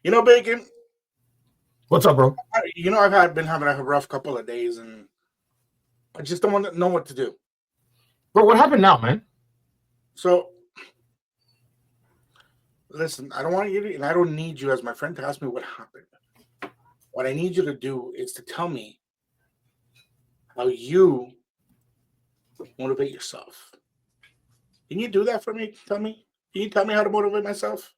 You know, Bacon. What's up, bro? I've been having a rough couple of days, and I just don't want to know what to do. Bro, what happened now, man? So, listen, I don't want you to, and I don't need you as my friend to ask me what happened. What I need you to do is to tell me how you motivate yourself. Can you do that for me? Tell me. Can you tell me how to motivate myself?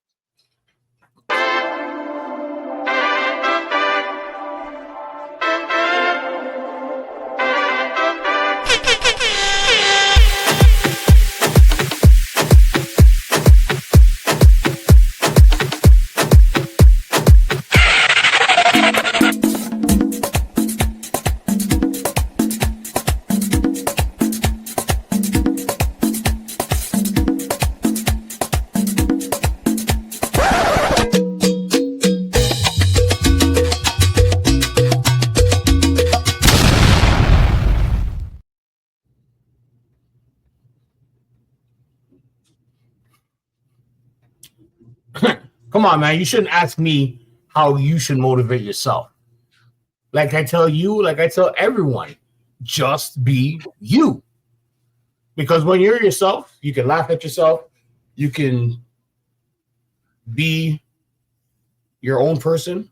Come on, man. You shouldn't ask me how you should motivate yourself. Like I tell you, like I tell everyone, just be you. Because when you're yourself, you can laugh at yourself. You can be your own person.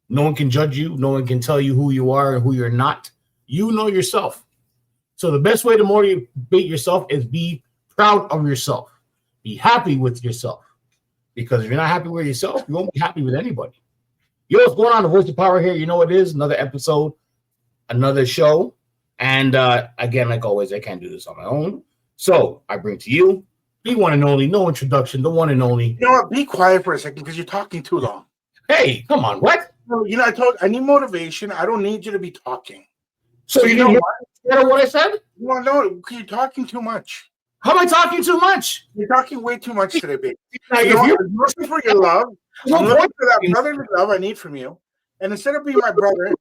No one can judge you. No one can tell you who you are and who you're not. You know yourself. So the best way to motivate yourself is be proud of yourself. Be happy with yourself. Because if you're not happy with yourself, you won't be happy with anybody. Yo, what's going on? The Voice of Power here. You know what it is? Another episode, another show. And again, like always, I can't do this on my own. So I bring to you the one and only, no introduction, the one and only. You know what? Be quiet for a second because you're talking too long. Hey, come on, what? I need motivation. I don't need you to be talking. So you didn't hear what I said? No, because you're talking too much. How am I talking too much? You're talking way too much today, babe. I'm looking for your love. I'm looking for that brotherly love I need from you. And instead of being my brother,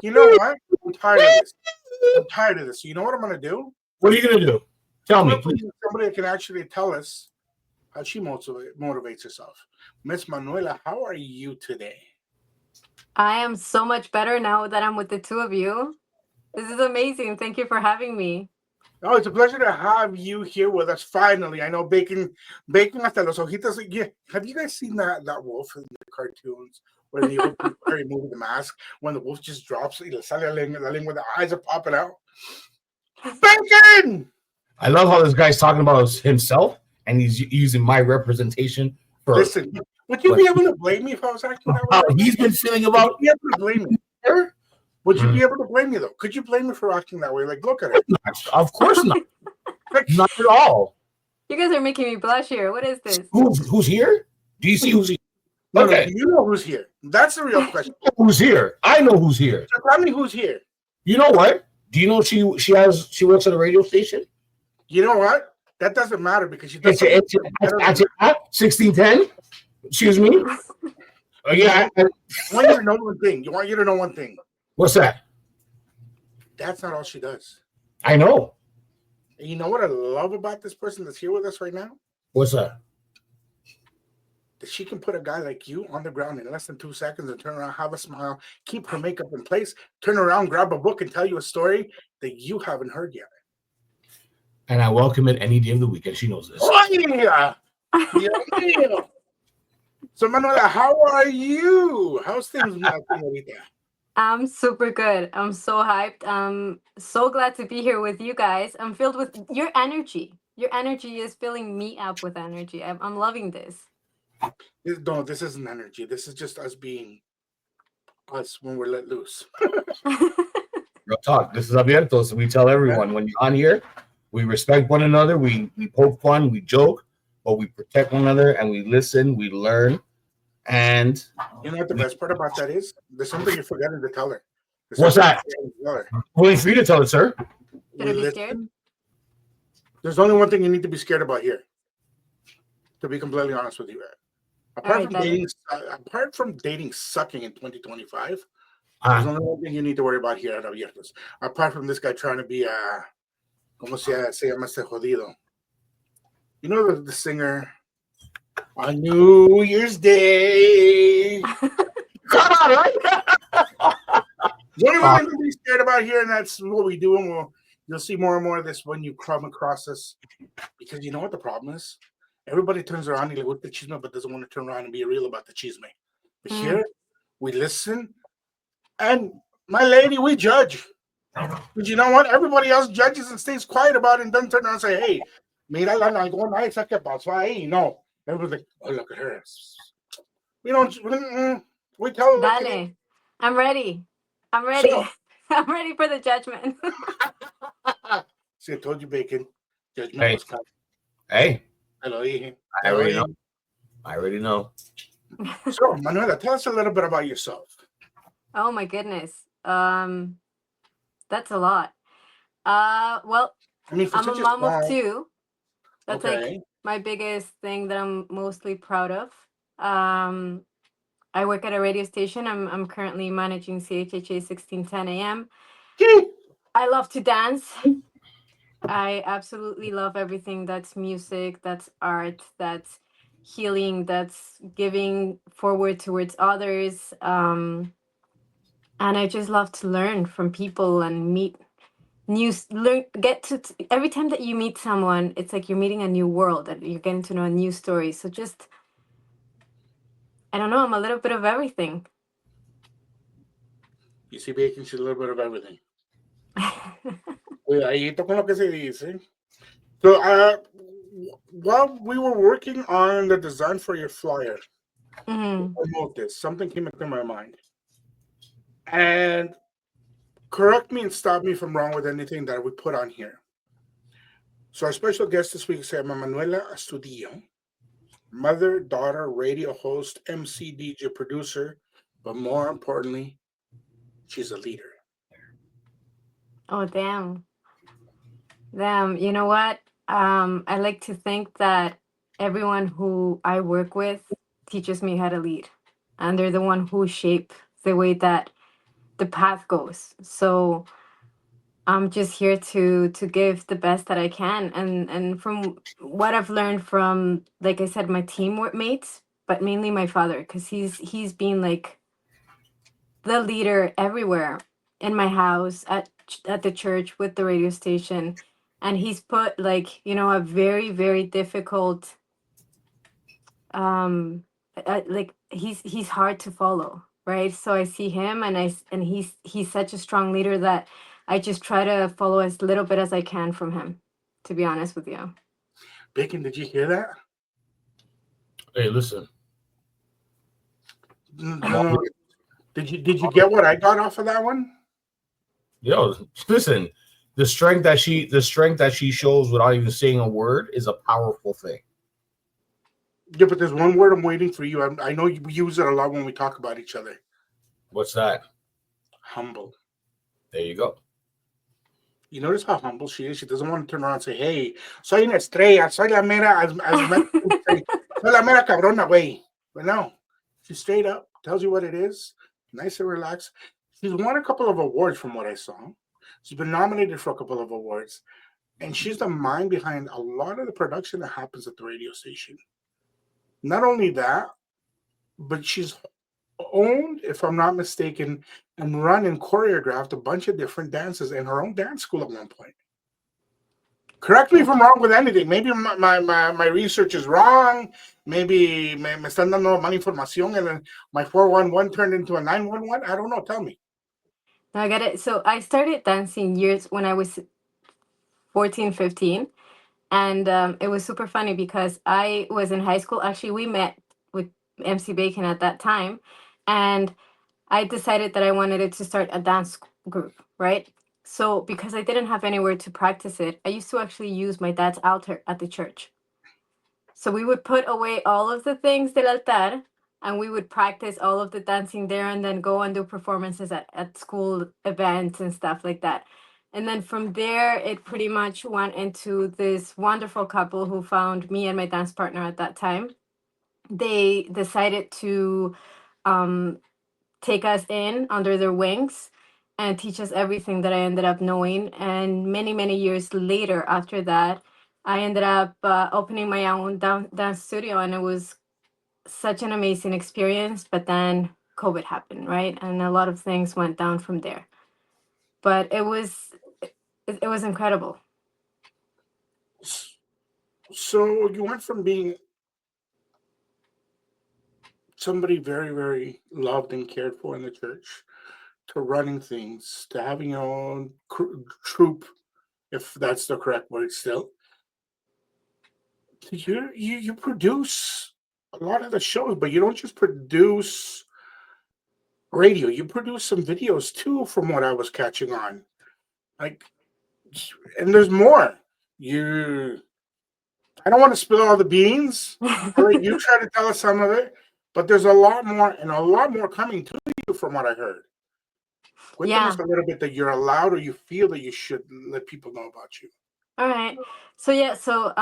you know what? I'm tired of this. So you know what I'm going to do? What are you going to do? Tell me, please. Somebody that can actually tell us how she motivates herself. Miss Manuela, how are you today? I am so much better now that I'm with the two of you. This is amazing. Thank you for having me. Oh, it's a pleasure to have you here with us. Finally, I know Bacon hasta los ojitos. Yeah. Have you guys seen that wolf in the cartoons where the old movie The Mask when the wolf just drops y le sale la lengua, the eyes are popping out? Bacon! I love how this guy's talking about himself and he's using my representation for. Listen, would you be able to blame me if I was acting that way? How he's been feeling about. Would you be able to blame me? Sure? Would you be able to blame me, though? Could you blame me for acting that way? Like, look at it. Of course not. Not at all. You guys are making me blush here. What is this? Who's here? Do you see who's here? Okay. Do you know who's here? That's the real question. Who's here? I know who's here. So tell me who's here. You know what? Do you know she works at a radio station? You know what? That doesn't matter because she does. It's 1610? Excuse me? Yeah. I want you to know one thing. You want you to know one thing. What's that? That's not all she does. I know. And you know what I love about this person that's here with us right now? What's that? That she can put a guy like you on the ground in less than 2 seconds and turn around, have a smile, keep her makeup in place, turn around, grab a book, and tell you a story that you haven't heard yet. And I welcome it any day of the week, and she knows this. Oh, yeah. Yeah. So, Manuela, how are you? How's things now? I'm super good. I'm so hyped. I'm so glad to be here with you guys. I'm filled with your energy. Your energy is filling me up with energy. I'm loving this. No, this isn't energy. This is just us being us when we're let loose. Real talk. This is Abiertos. We tell everyone when you're on here, we respect one another. We poke fun. We joke, but we protect one another and we listen. We learn. And you know what the best part about that is? There's something you're forgetting to tell her. What's that? Waiting for you to tell it, sir. Should I be scared? There's only one thing you need to be scared about here. To be completely honest with you, apart from dating sucking in 2025, there's only one thing you need to worry about here at Abiertos. Apart from this guy trying to be ¿cómo se llama este jodido? You know the singer On New Year's Day. Come on, right? The only one I'm going to be scared about here, and that's what we do, and you'll see more and more of this when you come across us. Because you know what the problem is? Everybody turns around and with the chisme, but doesn't want to turn around and be real about the chisme. But here, we listen, and my lady, we judge. But you know what? Everybody else judges and stays quiet about it and doesn't turn around and say, hey, mira la nalgona esa que pasó ahí. No. Everybody's like, oh, look at her. We don't, we tell her like it is. Dale. I'm ready. I'm ready. So, I'm ready for the judgment. see, I told you, Bacon. Judgment Hey. was coming. Hey, Te lo dije. I already know. I already know. So, Manuela, tell us a little bit about yourself. Oh my goodness. That's a lot. Well, I mean, for I'm a such a mom of small, 2. That's like okay. my biggest thing that I'm mostly proud of. I work at a radio station. I'm currently managing CHHA 1610 AM. I love to dance. I absolutely love everything that's music, that's art, that's healing, that's giving forward towards others. And I just love to learn from people and meet learn get to every time that you meet someone, it's like you're meeting a new world and you're getting to know a new story. So just, I don't know, I'm a little bit of everything. You see, Bacon, she's a little bit of everything. Cuidadito con lo que se dice. So, while we were working on the design for your flyer, Mhm. I noticed something came into my mind. And correct me and stop me if I'm wrong with anything that we put on here. So, our special guest this week is Manuela Astudillo, mother, daughter, radio host, MC, DJ, producer, but more importantly, she's a leader. Oh, damn. You know what? I like to think that everyone who I work with teaches me how to lead, and they're the one who shape the way that the path goes. So I'm just here to give the best that I can, and from what I've learned from, like I said, my teamwork mates, but mainly my father, because he's been like the leader everywhere, in my house, at the church, with the radio station, and he's put, like, a very, very difficult, like, he's hard to follow, right? So I see him, and he's such a strong leader that I just try to follow as little bit as I can from him, to be honest with you. Bacon, did you hear that? Hey, listen. No. Did you get what I got off of that one? Yo, listen. The strength that she shows without even saying a word is a powerful thing. Yeah, but there's one word I'm waiting for you. I know you use it a lot when we talk about each other. What's that? Humble. There you go. You notice how humble she is? She doesn't want to turn around and say, hey, soy una estrella, soy la mera, as Mexicans say, soy la mera cabrona, güey. But no, she straight up tells you what it is, nice and relaxed. She's won a couple of awards from what I saw. She's been nominated for a couple of awards. And she's the mind behind a lot of the production that happens at the radio station. Not only that, but she's owned, if I'm not mistaken, and run and choreographed a bunch of different dances in her own dance school at one point. Correct me if I'm wrong with anything. Maybe my research is wrong. Maybe me están dando mala información and then my 411 turned into a 911. I don't know. Tell me. I get it. So I started dancing years when I was 14, 15. And it was super funny because I was in high school. Actually, we met with MC Bacon at that time. And I decided that I wanted it to start a dance group, right? So because I didn't have anywhere to practice it, I used to actually use my dad's altar at the church. So we would put away all of the things del altar, and we would practice all of the dancing there, and then go and do performances at school events and stuff like that. And then from there, it pretty much went into this wonderful couple who found me and my dance partner at that time. They decided to take us in under their wings and teach us everything that I ended up knowing. And many, many years later, after that, I ended up opening my own dance studio, and it was such an amazing experience, but then COVID happened, right? And a lot of things went down from there. But it was incredible. So you went from being somebody very, very loved and cared for in the church to running things to having your own troop, if that's the correct word still. You produce a lot of the shows, but you don't just produce radio. You produce some videos too, from what I was catching on. Like, and there's more. You, I don't want to spill all the beans. All right, you try to tell us some of it, but there's a lot more, and a lot more coming to you, from what I heard. Cuéntanos Yeah. a little bit that you're allowed, or you feel that you should let people know about you. All right. So yeah, so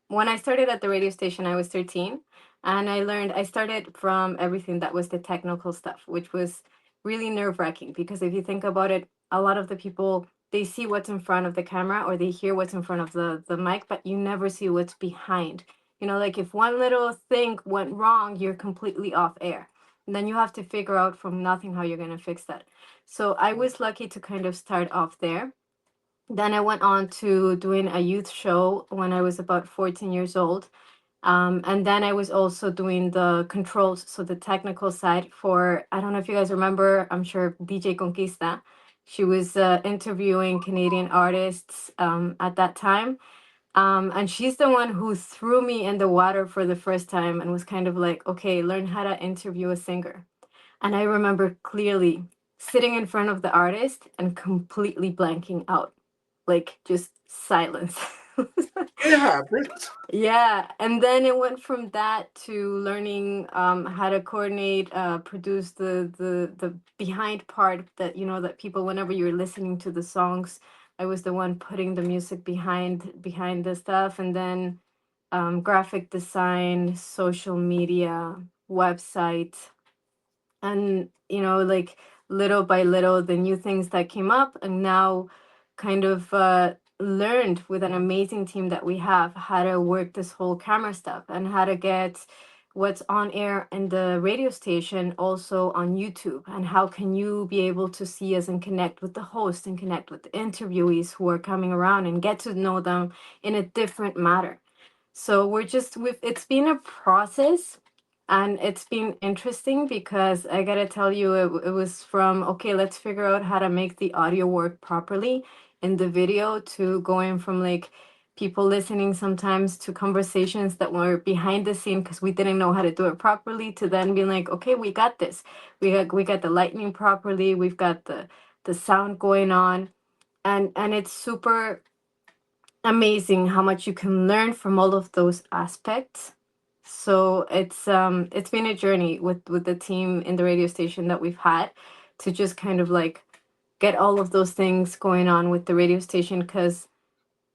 when I started at the radio station, I was 13, and I started from everything that was the technical stuff, which was really nerve-wracking because if you think about it, a lot of the people, they see what's in front of the camera or they hear what's in front of the mic, but you never see what's behind. You know, like if one little thing went wrong, you're completely off air. And then you have to figure out from nothing how you're going to fix that. So I was lucky to kind of start off there. Then I went on to doing a youth show when I was about 14 years old. And then I was also doing the controls, so the technical side for, I don't know if you guys remember, I'm sure DJ Conquista. She was interviewing Canadian artists at that time. And she's the one who threw me in the water for the first time and was kind of like, okay, learn how to interview a singer. And I remember clearly sitting in front of the artist and completely blanking out, like just silence. It happens. Yeah, and then it went from that to learning how to coordinate, produce the behind part that you know that people whenever you're listening to the songs, I was the one putting the music behind the stuff, and then graphic design, social media, website, and you know like little by little the new things that came up and now kind of learned with an amazing team that we have how to work this whole camera stuff and how to get what's on air in the radio station also on YouTube and how can you be able to see us and connect with the host and connect with the interviewees who are coming around and get to know them in a different manner. So it's been a process and it's been interesting because I gotta tell you, it was from, okay, let's figure out how to make the audio work properly in the video to going from like people listening sometimes to conversations that were behind the scene because we didn't know how to do it properly to then being like, okay, we got this. We got the lightning properly. We've got the sound going on. And it's super amazing how much you can learn from all of those aspects. So it's been a journey with the team in the radio station that we've had to just kind of like get all of those things going on with the radio station because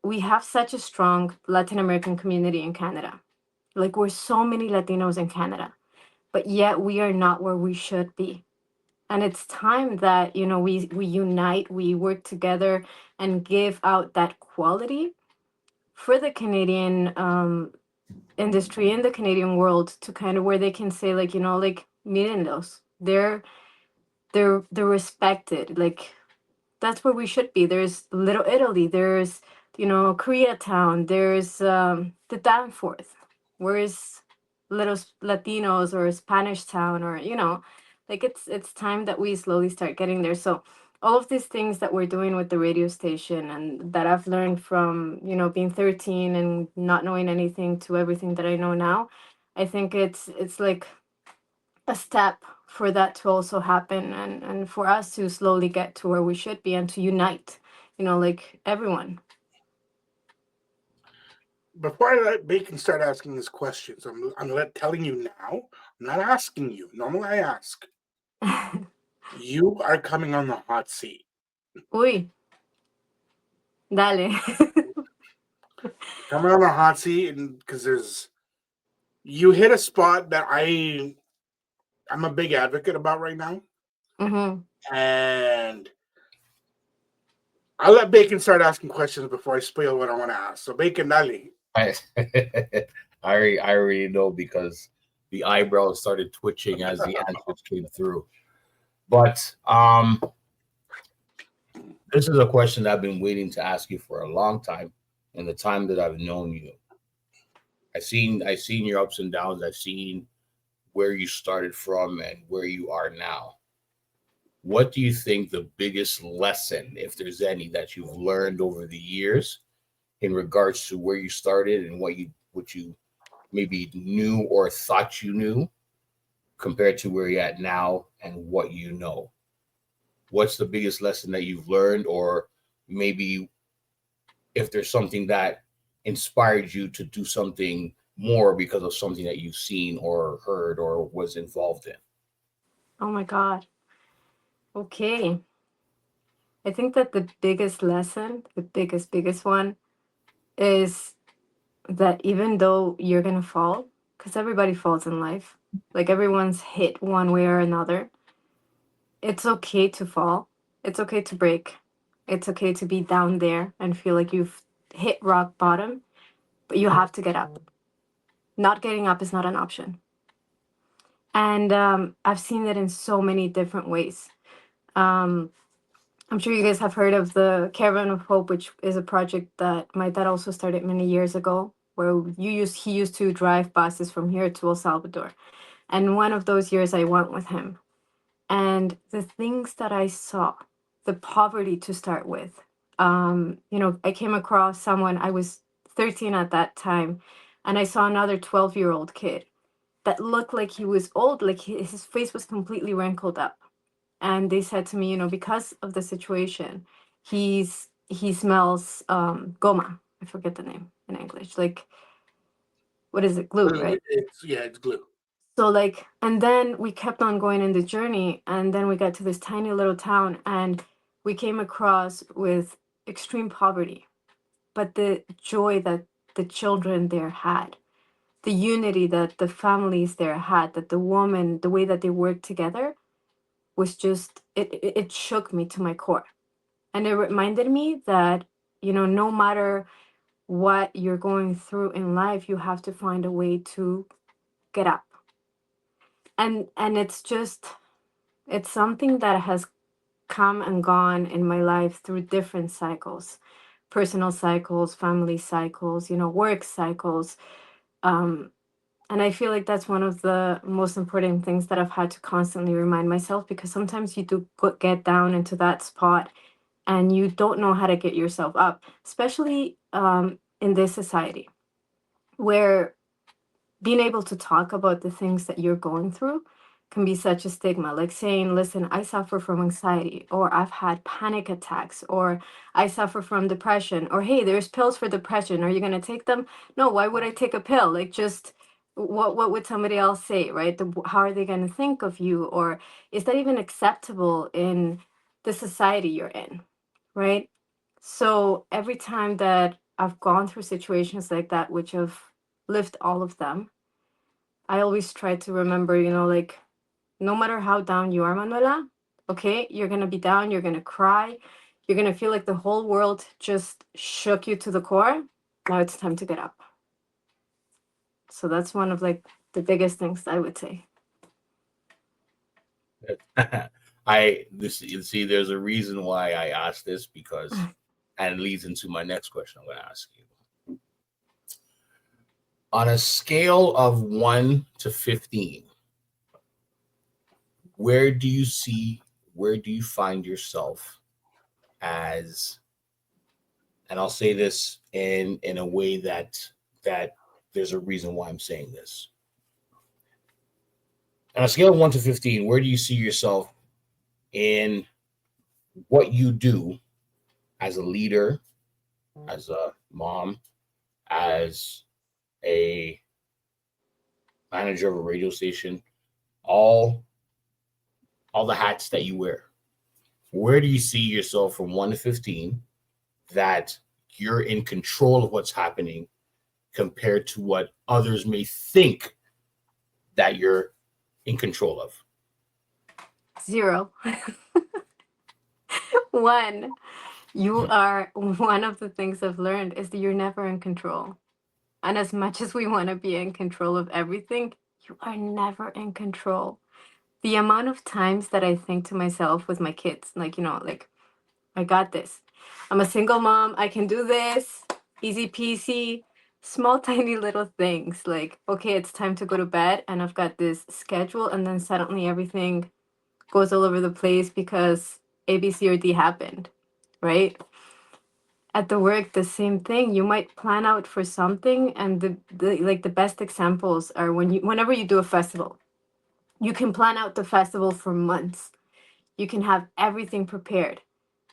we have such a strong Latin American community in Canada. Like we're so many Latinos in Canada, but yet we are not where we should be. And it's time that, you know, we unite, we work together and give out that quality for the Canadian industry in the Canadian world to kind of where they can say like, you know, like mírenlos. They're respected. Like that's where we should be. There's Little Italy, there's, you know, Koreatown, there's the Danforth. Where's Latinos or Spanish Town or, you know, like it's time that we slowly start getting there. So all of these things that we're doing with the radio station and that I've learned from, you know, being 13 and not knowing anything to everything that I know now, I think it's like a step for that to also happen and for us to slowly get to where we should be and to unite, you know, like everyone. Before I let Bacon start asking his questions, telling you now. I'm not asking you. Normally, I ask. You are coming on the hot seat. Uy, dale. Coming on the hot seat, and because you hit a spot that I'm a big advocate about right now, Hmm. and I'll let Bacon start asking questions before I spoil what I want to ask. So, Bacon, dale. I already know because The eyebrows started twitching as the answers came through. But this is a question that I've been waiting to ask you for a long time, in the time that I've known you. I've seen your ups and downs. I've seen where you started from and where you are now. What do you think the biggest lesson, if there's any, that you've learned over the years in regards to where you started and what you maybe knew or thought you knew compared to where you're at now and what you know? What's the biggest lesson that you've learned, or maybe if there's something that inspired you to do something more because of something that you've seen or heard or was involved in? Oh my God. Okay. I think that the biggest lesson, the biggest one, is that even though you're gonna fall, because everybody falls in life, like everyone's hit one way or another, it's okay to fall. It's okay to break. It's okay to be down there and feel like you've hit rock bottom, but you have to get up. Not getting up is not an option. And I've seen it in so many different ways. Um, I'm sure you guys have heard of the Caravan of Hope, which is a project that my dad also started many years ago, where he used to drive buses from here to El Salvador. And one of those years I went with him. And the things that I saw, the poverty to start with. I came across someone, I was 13 at that time, and I saw another 12-year-old kid that looked like he was old, like his face was completely wrinkled up. And they said to me, because of the situation, he smells goma. I forget the name in English. Like, what is it? Glue, right? It's glue. So like, and then we kept on going in the journey, and then we got to this tiny little town, and we came across with extreme poverty, but the joy that the children there had, the unity that the families there had, that the woman, the way that they worked together was just it shook me to my core. And it reminded me that, no matter what you're going through in life, you have to find a way to get up. And it's something that has come and gone in my life through different cycles, personal cycles, family cycles, work cycles. Um, and I feel like that's one of the most important things that I've had to constantly remind myself, because sometimes you do get down into that spot and you don't know how to get yourself up, especially in this society where being able to talk about the things that you're going through can be such a stigma. Like saying, listen, I suffer from anxiety, or I've had panic attacks, or I suffer from depression, or hey, there's pills for depression. Are you going to take them? No, why would I take a pill? Like, just what would somebody else say, right? How are they going to think of you? Or is that even acceptable in the society you're in, right? So every time that I've gone through situations like that, which have lived all of them, I always try to remember, like, no matter how down you are, Manuela, okay, you're going to be down, you're going to cry, you're going to feel like the whole world just shook you to the core. Now it's time to get up. So that's one of like the biggest things I would say. You see, there's a reason why I asked this, because, and it leads into my next question I'm going to ask you. On a scale of 1 to 15, where do you find yourself as, and I'll say this in a way that there's a reason why I'm saying this. On a scale of 1 to 15, where do you see yourself in what you do as a leader, as a mom, as a manager of a radio station, all the hats that you wear? Where do you see yourself from 1 to 15 that you're in control of what's happening compared to what others may think that you're in control of? 0. 1. One of the things I've learned is that you're never in control. And as much as we want to be in control of everything, you are never in control. The amount of times that I think to myself with my kids, like, like, I got this. I'm a single mom. I can do this. Easy peasy. Small, tiny little things like, okay, it's time to go to bed, and I've got this schedule, and then suddenly everything goes all over the place because A, B, C, or D happened, right? At the work, the same thing. You might plan out for something, and the best examples are whenever you do a festival, you can plan out the festival for months. You can have everything prepared.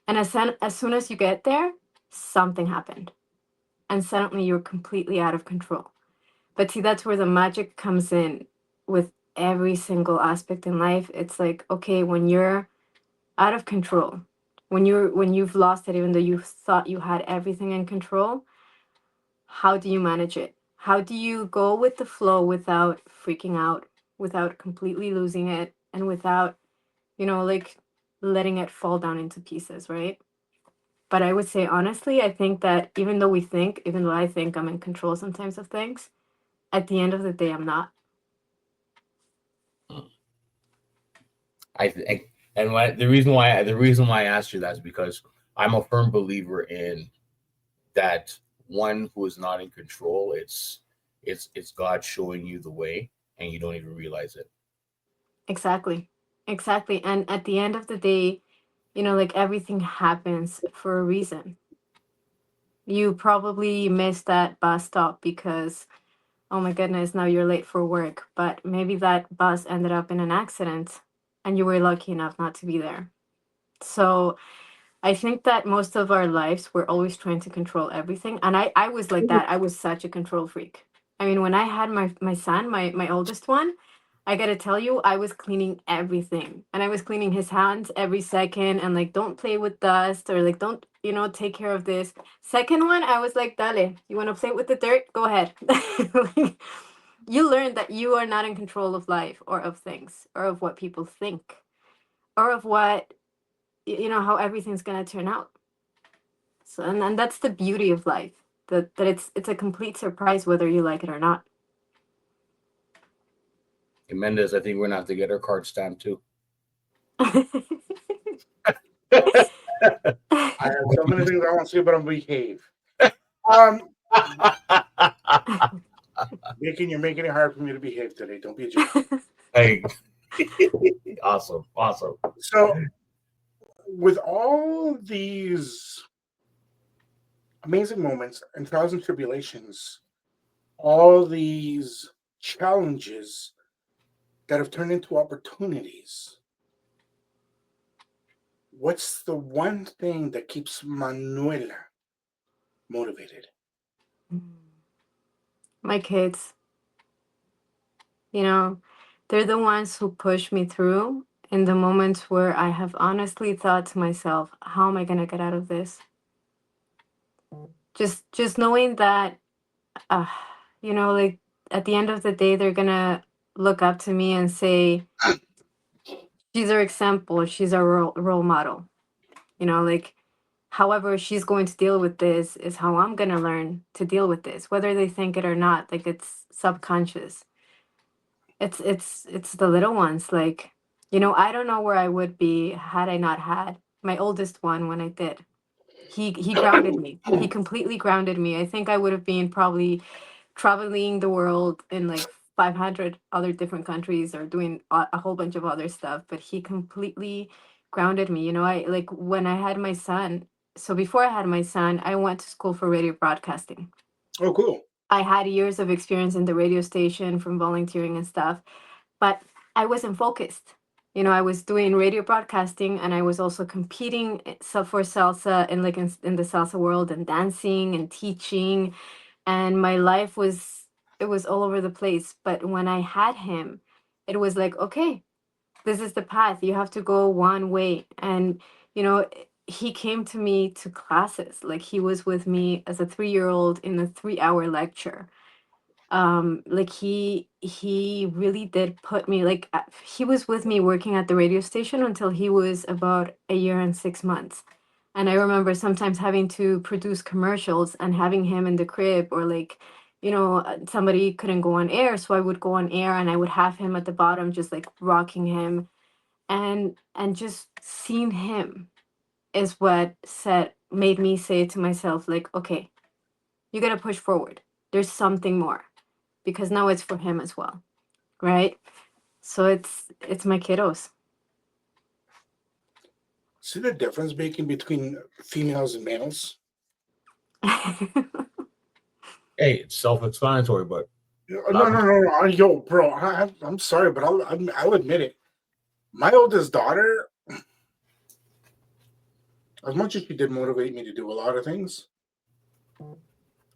And as soon as you get there, something happened. And suddenly you're completely out of control. But see, that's where the magic comes in with every single aspect in life. It's like, okay, when you're out of control, when you've lost it, even though you thought you had everything in control, how do you manage it? How do you go with the flow without freaking out, without completely losing it, and without, like letting it fall down into pieces, right? But I would say honestly, I think that even though I think I'm in control sometimes of things, at the end of the day, I'm not. I think, and the reason why I asked you that is because I'm a firm believer in that one who is not in control. It's God showing you the way, and you don't even realize it. Exactly. Exactly. And at the end of the day, like everything happens for a reason. You probably missed that bus stop because, oh my goodness, now you're late for work. But maybe that bus ended up in an accident and you were lucky enough not to be there. So I think that most of our lives, we're always trying to control everything. And I was like that. I was such a control freak. I mean, when I had my son, my oldest one, I gotta tell you, I was cleaning everything. And I was cleaning his hands every second and like, don't play with dust or like, don't, take care of this. Second one, I was like, Dale, you wanna play with the dirt? Go ahead. Like, you learn that you are not in control of life or of things or of what people think or of what, how everything's gonna turn out. So, and that's the beauty of life, that it's a complete surprise whether you like it or not. And Mendez, I think we're gonna have to get our card stamped too. I have so many things I want to say, but I'm behave. Um, you're making it hard for me to behave today. Don't be a jerk. Hey, awesome, awesome. So, with all these amazing moments and trials and tribulations, all these challenges that have turned into opportunities, what's the one thing that keeps Manuela motivated? My kids, you know, they're the ones who push me through in the moments where I have honestly thought to myself, how am I going to get out of this? Just knowing that, uh, like at the end of the day, they're going to look up to me and say, she's our example, she's our role model. Like, however she's going to deal with this is how I'm going to learn to deal with this, whether they think it or not. Like, it's subconscious. It's the little ones. Like, I don't know where I would be had I not had my oldest one when I did. He grounded me. He completely grounded me. I think I would have been probably traveling the world in like 500 other different countries or doing a whole bunch of other stuff, but he completely grounded me. I like when I had my son. So before I had my son, I went to school for radio broadcasting. Oh, cool. I had years of experience in the radio station from volunteering and stuff, but I wasn't focused. I was doing radio broadcasting and I was also competing for salsa and like in the salsa world and dancing and teaching, and my life was all over the place. But when I had him, it was like, okay, this is the path. You have to go one way. And you know he came to me to classes. Like, he was with me as a 3-year-old in a 3-hour lecture. Like, he really did put me, like, he was with me working at the radio station until he was about a year and 6 months. And I remember sometimes having to produce commercials and having him in the crib, or like somebody couldn't go on air, so I would go on air and I would have him at the bottom, just like rocking him, and just seeing him is what made me say to myself, like, okay, you got to push forward. There's something more, because now it's for him as well, right? So it's my kiddos. See the difference making between females and males? Hey, it's self-explanatory, but No. Yo, bro, I'm sorry, but I'll admit it. My oldest daughter, as much as she did motivate me to do a lot of things,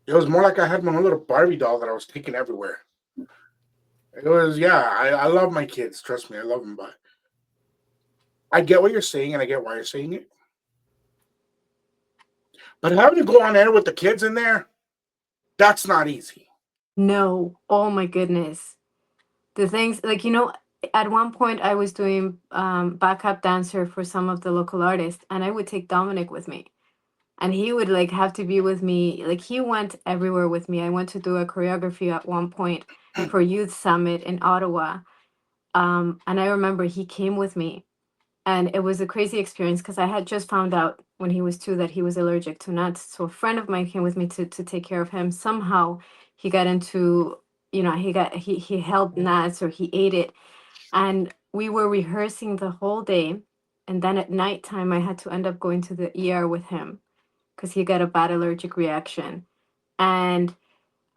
it was more like I had my own little Barbie doll that I was taking everywhere. It was, yeah, I love my kids. Trust me, I love them, but I get what you're saying and I get why you're saying it. But having to go on air with the kids in there, that's not easy. No, oh my goodness. The things, like, at one point I was doing backup dancer for some of the local artists, and I would take Dominic with me, and he would like have to be with me. Like, he went everywhere with me. I went to do a choreography at one point for Youth Summit in Ottawa, and I remember he came with me, and it was a crazy experience because I had just found out when he was 2 that he was allergic to nuts. So a friend of mine came with me to take care of him. Somehow he got into, he held nuts, or he ate it, and we were rehearsing the whole day. And then at nighttime I had to end up going to the ER with him because he got a bad allergic reaction. And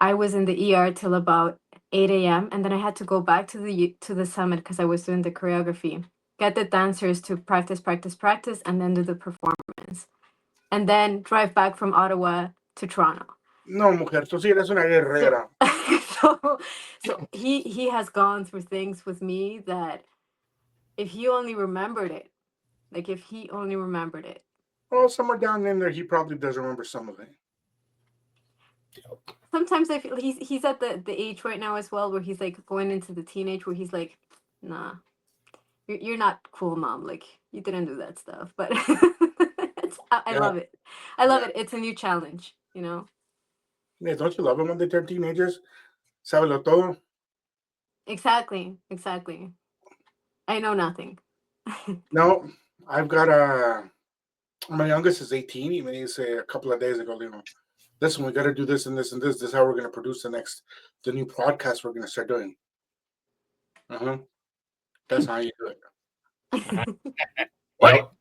I was in the ER till about 8 a.m. and then I had to go back to the summit because I was doing the choreography, get the dancers to practice, and then do the performance, and then drive back from Ottawa to Toronto. No, mujer, tú sí eres una guerrera. So he has gone through things with me that if he only remembered it, like if he only remembered it. Oh, somewhere down in there, he probably does remember some of it. Sometimes I feel he's at the age right now as well where he's like going into the teenage where he's like, nah, you're not cool, mom. Like, you didn't do that stuff. But I love it. I love it. It's a new challenge, Yeah, don't you love them when they turn teenagers? Sábelo todo. Exactly. I know nothing. No, I've got my youngest is 18. Even he said a couple of days ago, listen, we got to do this and this and this. This is how we're going to produce the new podcast we're going to start doing. That's how you do it. What?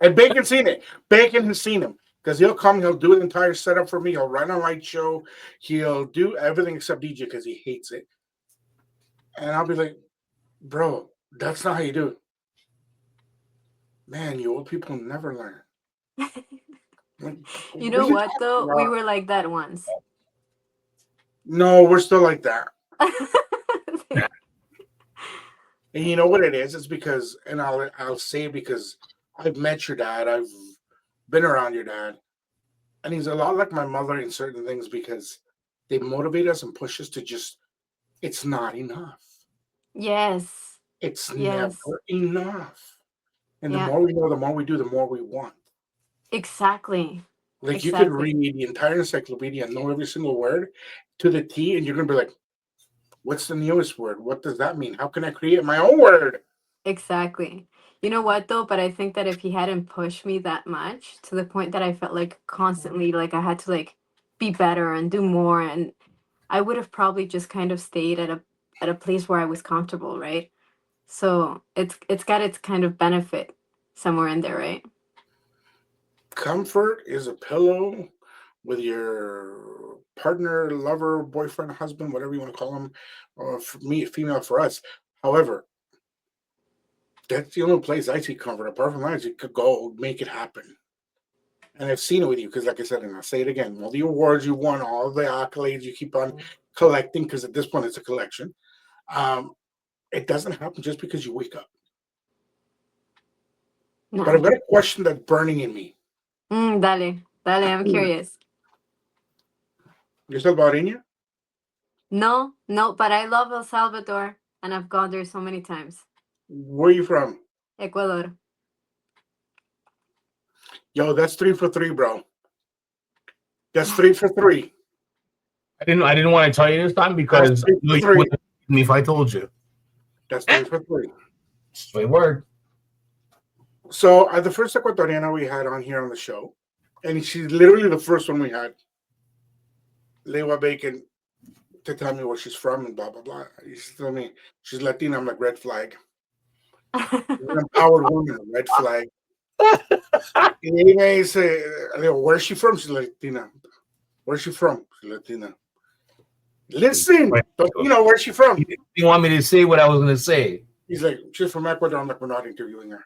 And Bacon's seen it. Bacon has seen him because he'll come. He'll do an entire setup for me. He'll run a light show. He'll do everything except DJ because he hates it. And I'll be like, bro, that's not how you do it. Man, you old people never learn. Like, you know what though? We were like that once. No, we're still like that. And you know what it is? It's because, and I'll say it because I've met your dad. I've been around your dad. And he's a lot like my mother in certain things because they motivate us and push us to just, it's not enough. Yes. It's never enough. And the more we know, the more we do, the more we want. Exactly. Like, you could read the entire encyclopedia and know every single word to the T, and you're going to be like, what's the newest word? What does that mean? How can I create my own word? Exactly. You know what though? But I think that if he hadn't pushed me that much to the point that I felt like constantly like I had to like be better and do more, and I would have probably just kind of stayed at a place where I was comfortable, right? So it's got its kind of benefit somewhere in there, right? Comfort is a pillow with your partner, lover, boyfriend, husband, whatever you want to call them. For me, female for us. However, that's the only place I see comfort. Apart from that, you could go make it happen. And I've seen it with you because, like I said, and I'll say it again, all the awards you won, all the accolades you keep on collecting, because at this point it's a collection. It doesn't happen just because you wake up. No. But I've got a question that's burning in me. Dale, I'm curious. ¿You're salvadoreña? No, but I love El Salvador, and I've gone there so many times. Where are you from? Ecuador. Yo, that's 3 for 3, bro. That's 3 for 3. I didn't want to tell you this time That's because three for you three. wouldn't believe me if I told you. That's 3 for 3. Straight word. So the first Ecuatoriana we had on here on the show, and she's literally the first one we had, Lewa Bacon, to tell me where she's from and blah blah blah. She's telling me she's Latina. I'm like, red flag. She's an empowered woman, red flag. Y ella me dice, le digo, where's she from? She's Latina. Where's she from? She's Latina. Listen, don't you know where's she from? You want me to say what I was going to say? He's like, she's from Ecuador. I'm like, we're not interviewing her.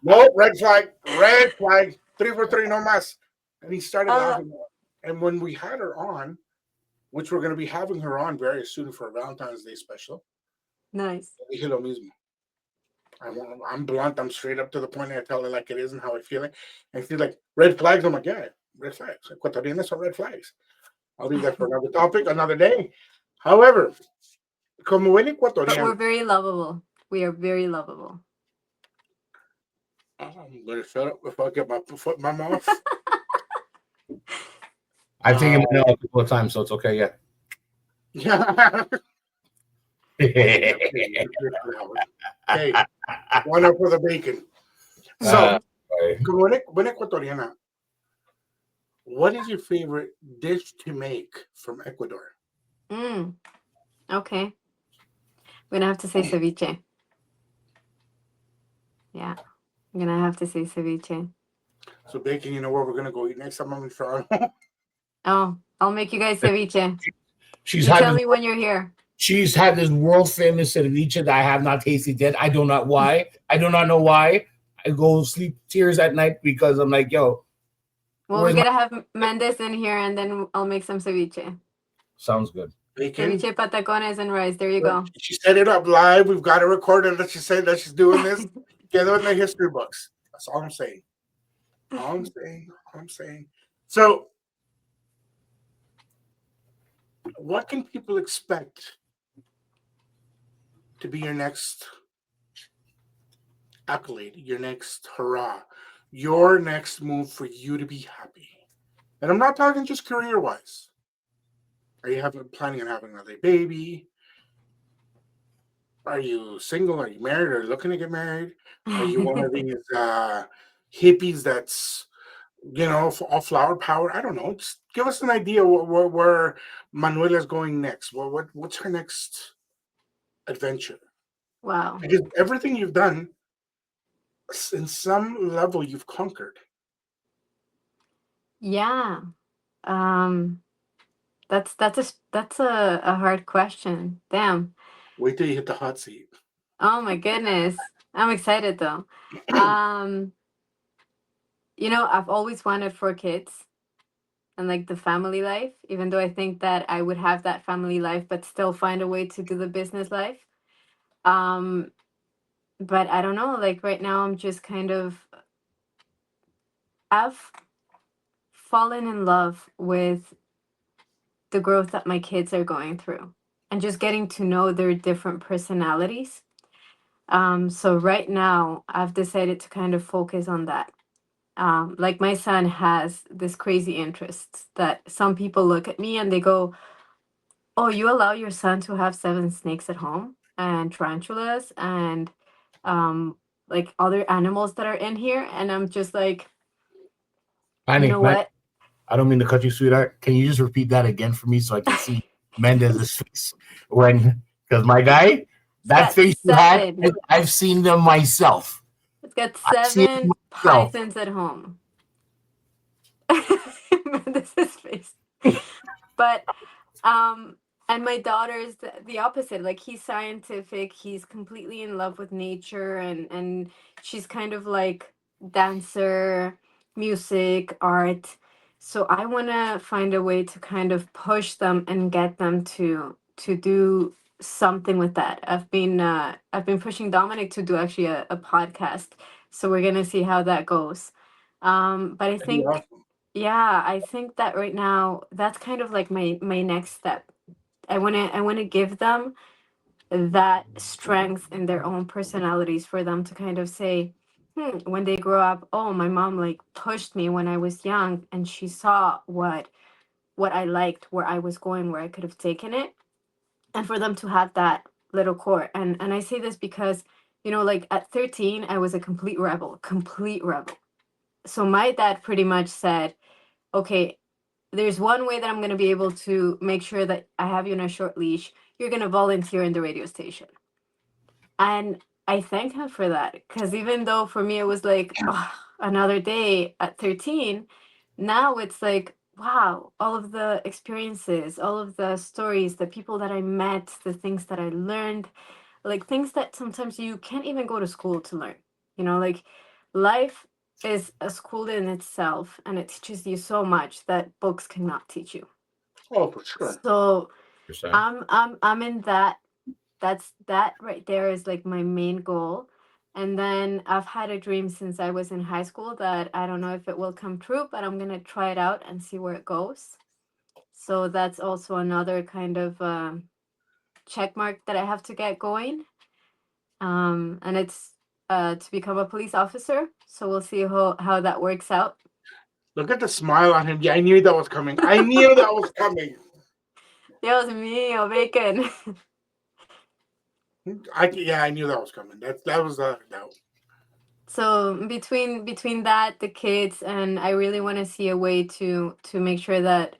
No, red flag, red flag, 3 for 3, no mas. And he started laughing. And when we had her on, which we're going to be having her on very soon for a Valentine's Day special, Nice. dije lo mismo. I'm blunt. I'm straight up to the point. I tell her like it is and how I feel it. And she's like, red flags. I'm like, yeah, red flags. Ecuatorianas are red flags. I'll leave that for another topic, another day. However, como buen But we're ecuatoriano, very lovable. We are very lovable. I'm going to shut up if I get my foot in my mouth. I've taken mine out a couple of times, so it's okay. Yeah. Yeah. Hey, one up for the bacon. So, como buena ecuatoriana, what is your favorite dish to make from Ecuador? Okay. We're gonna have to say ceviche. Yeah. I'm gonna have to say ceviche. So, bacon, you know where we're going to go eat next time I'm in Toronto? Oh, I'll make you guys ceviche. You tell me when you're here. She's had this world famous ceviche that I have not tasted yet. I do not why. I do not know why. I go sleep tears at night because I'm like, yo. Well, we're gonna have Mendes in here, and then I'll make some ceviche. Sounds good. Bacon. Ceviche, patacones, and rice. There you go. She set it up live. We've got it recorded that she said that she's doing this. Get it in the history books. That's all I'm saying. All I'm saying. So, what can people expect to be your next accolade, your next hurrah, your next move for you to be happy? And I'm not talking just career-wise. Are you planning on having another baby? Are you single? Are you married? Are you looking to get married? Are you one of these hippies that's, all flower power? I don't know. Just give us an idea where Manuela is going next. What's her next adventure? Wow. Because everything you've done, in some level, you've conquered. Yeah. That's a hard question. Damn. Wait till you hit the hot seat. Oh my goodness. I'm excited though. I've always wanted 4 kids and like the family life, even though I think that I would have that family life, but still find a way to do the business life. But I don't know, like right now I'm just I've fallen in love with the growth that my kids are going through and just getting to know their different personalities. So right now I've decided to kind of focus on that. Like my son has this crazy interest that some people look at me and they go, "Oh, you allow your son to have 7 snakes at home and tarantulas and like other animals that are in here?" And I'm just like, Honey, you know what? I don't mean to cut you, sweetheart. Can you just repeat that again for me so I can see Mendez's face because my guy, that face you had, I've seen them myself. It's got 7 pythons at home. This is face. But and my daughter's the opposite. Like he's scientific, he's completely in love with nature, and she's kind of like dancer, music, art. So I want to find a way to kind of push them and get them to do something with that. I've been pushing Dominic to do actually a podcast. So we're gonna see how that goes. But I think yeah, I think that right now that's kind of like my next step. I want to give them that strength in their own personalities for them to kind of say, when they grow up, oh, my mom like pushed me when I was young, and she saw what I liked, where I was going, where I could have taken it, and for them to have that little core. And I say this because, like at 13, I was a complete rebel, complete rebel. So my dad pretty much said, okay, there's one way that I'm going to be able to make sure that I have you on a short leash. You're going to volunteer in the radio station. And I thank him for that, because even though for me it was like, oh, another day at 13, now it's like, wow, all of the experiences, all of the stories, the people that I met, the things that I learned, like things that sometimes you can't even go to school to learn. Like life is a school in itself, and it teaches you so much that books cannot teach you. Oh, for sure. So Percent. I'm in that right there is like my main goal. And then I've had a dream since I was in high school that I don't know if it will come true, but I'm gonna try it out and see where it goes. So that's also another kind of check mark that I have to get going. And it's to become a police officer. So we'll see how that works out. Look at the smile on him. Yeah, I knew that was coming. I knew that was coming. Dios mío, bacon. I knew that was coming. That was the no. So between that, the kids, and I really want to see a way to make sure that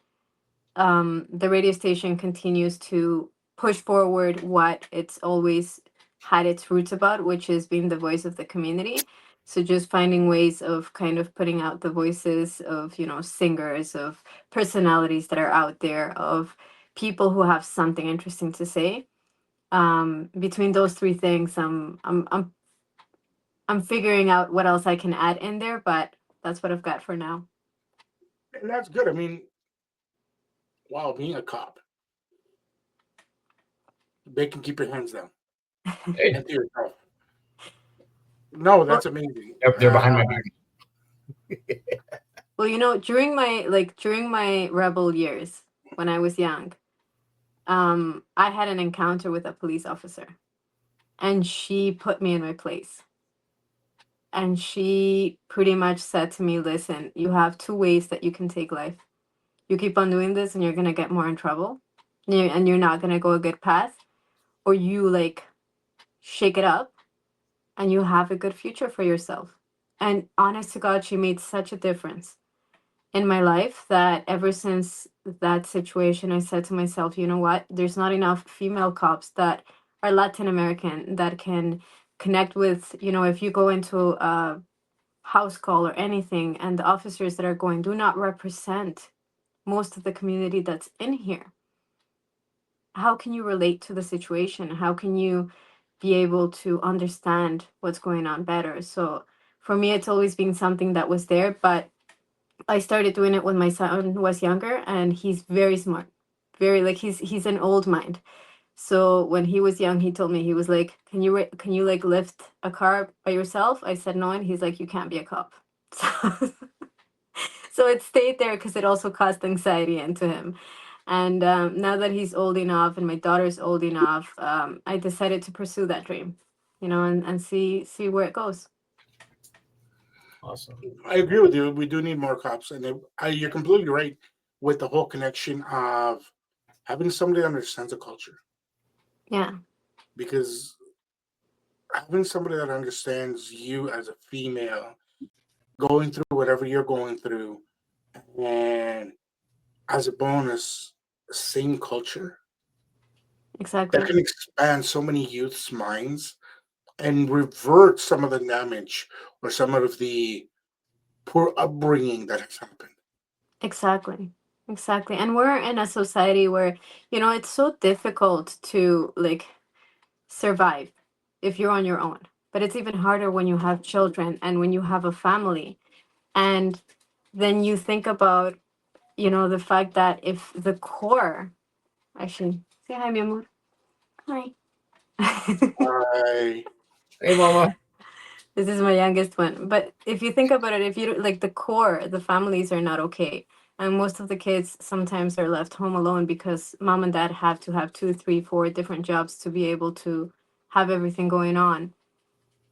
the radio station continues to push forward what it's always had its roots about, which is being the voice of the community. So just finding ways of kind of putting out the voices of, singers, of personalities that are out there, of people who have something interesting to say. Between those three things, I'm figuring out what else I can add in there, but that's what I've got for now. And that's good. I mean, wow, being a cop, they can keep your hands down Hey, and to yourself. No, Well, that's amazing. they're behind my back. well, during my rebel years when I was young, I had an encounter with a police officer, and she put me in my place. And she pretty much said to me, "Listen, you have two ways that you can take life. You keep on doing this, and you're gonna get more in trouble, and you're not gonna go a good path, or you like shake it up and you have a good future for yourself." And honest to God, she made such a difference in my life that ever since that situation, I said to myself, you know what? There's not enough female cops that are Latin American that can connect with, if you go into a house call or anything, and the officers that are going do not represent most of the community that's in here. How can you relate to the situation? How can you be able to understand what's going on better? So for me, it's always been something that was there, but I started doing it when my son was younger, and he's very smart. Very like he's an old mind. So when he was young, he told me, he was like, can you like lift a car by yourself?" I said no, and he's like, "You can't be a cop." So, so it stayed there because it also caused anxiety into him. And now that he's old enough and my daughter's old enough, I decided to pursue that dream, and see where it goes. Awesome. I agree with you. We do need more cops, and you're completely right with the whole connection of having somebody that understands the culture. Yeah, Because having somebody that understands you as a female, going through whatever you're going through, and as a bonus, same culture that exactly. can expand so many youth's minds and revert some of the damage or some of the poor upbringing that has happened. Exactly. Exactly. And we're in a society where, it's so difficult to like survive if you're on your own. But it's even harder when you have children and when you have a family. And then you think about, the fact that if the core, actually, say hi, mi amor. Hi. I Hey, mama. This is my youngest one. But if you think about it, if you like the core, the families are not okay. And most of the kids sometimes are left home alone because mom and dad have to have two, three, four different jobs to be able to have everything going on.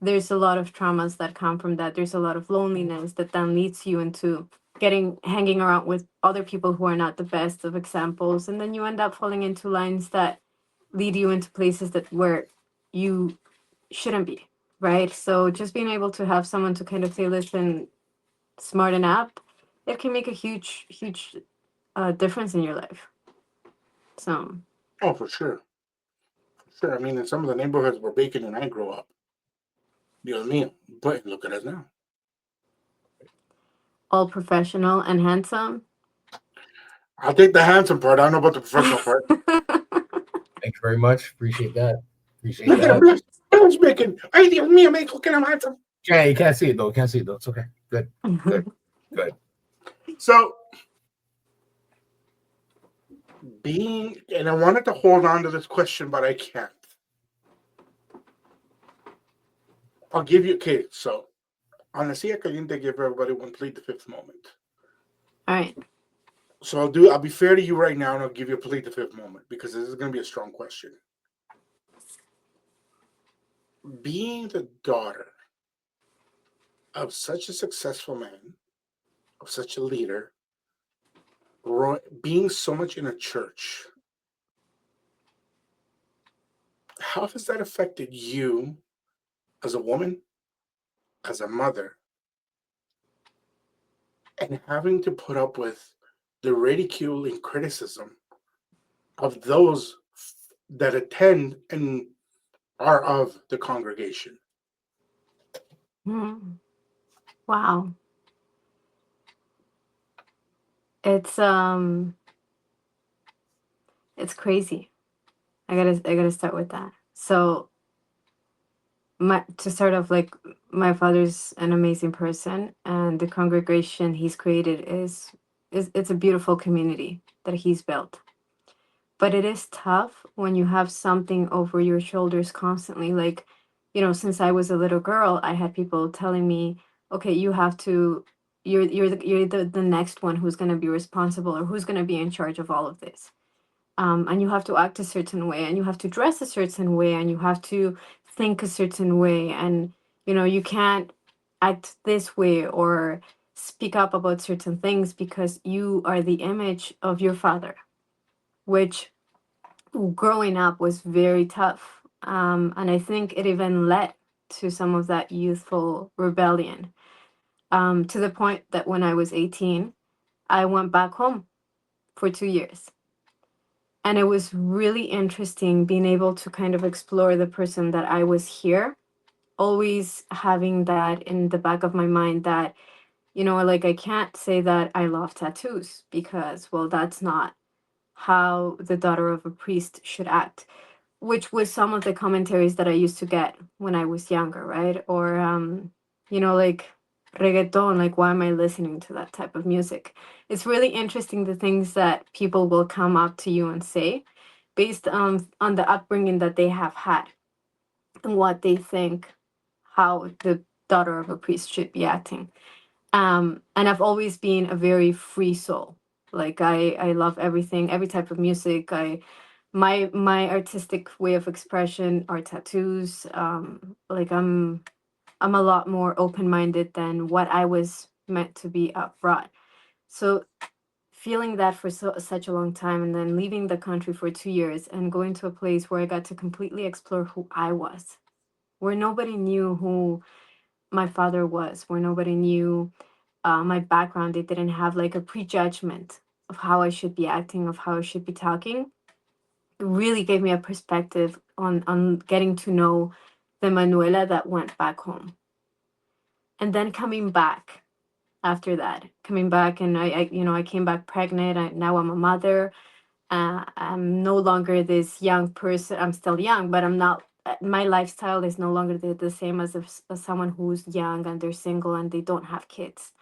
there's a lot of traumas that come from that. There's a lot of loneliness that then leads you into hanging around with other people who are not the best of examples, and then you end up falling into lines that lead you into places that where you shouldn't be, right? So just being able to have someone to kind of say, listen, smarten up, it can make a huge difference in your life. So Oh, for sure. For sure. I mean, in some of the neighborhoods where Bacon and I grew up, you know what I mean? But look at us now. all professional and handsome. I'll take the handsome part. I don't know about the professional part. Thank you very much. Appreciate that. Appreciate Look at him. that. Look, Bacon. Ay, Dios mío, me look at him handsome. Yeah, you can't see it though. Can't see it though. It's okay. Good. Good. Good. So, and I wanted to hold on to this question, but I can't. I'll give you, okay, so on the Silla Caliente, give everybody one plead the fifth moment. All right. So I'll be fair to you right now, and I'll give you a plead the fifth moment because this is going to be a strong question. Being the daughter of such a successful man, of such a leader, being so much in a church, how has that affected you as a woman, as a mother, and having to put up with the ridicule and criticism of those that attend and are of the congregation? Wow. It's it's crazy. I gotta start with that. So to start off, like, my father's an amazing person, and the congregation he's created is it's a beautiful community that he's built. But it is tough when you have something over your shoulders constantly. Like, since I was a little girl, I had people telling me, okay, you have to, you're the next one who's going to be responsible, or who's going to be in charge of all of this. And you have to act a certain way, and you have to dress a certain way, and you have to think a certain way, and you can't act this way or speak up about certain things because you are the image of your father, which growing up was very tough. And I think it even led to some of that youthful rebellion, to the point that when I was 18, I went back home for 2 years. And it was really interesting being able to kind of explore the person that I was here, always having that in the back of my mind that, like, I can't say that I love tattoos because, well, that's not how the daughter of a priest should act, which was some of the commentaries that I used to get when I was younger, right? Or, like reggaeton, like, why am I listening to that type of music? It's really interesting the things that people will come up to you and say based on the upbringing that they have had and what they think how the daughter of a priest should be acting. And I've always been a very free soul. Like, I love everything, every type of music. My artistic way of expression are tattoos. Like, I'm a lot more open-minded than what I was meant to be abroad. So feeling that for such a long time, and then leaving the country for 2 years and going to a place where I got to completely explore who I was, where nobody knew who my father was, where nobody knew my background. They didn't have like a prejudgment of how I should be acting, of how I should be talking. It really gave me a perspective on getting to know the Manuela that went back home. And then coming back after that, coming back, and I came back pregnant. Now I'm a mother. I'm no longer this young person. I'm still young, but I'm not. My lifestyle is no longer the same as, as someone who's young and they're single and they don't have kids.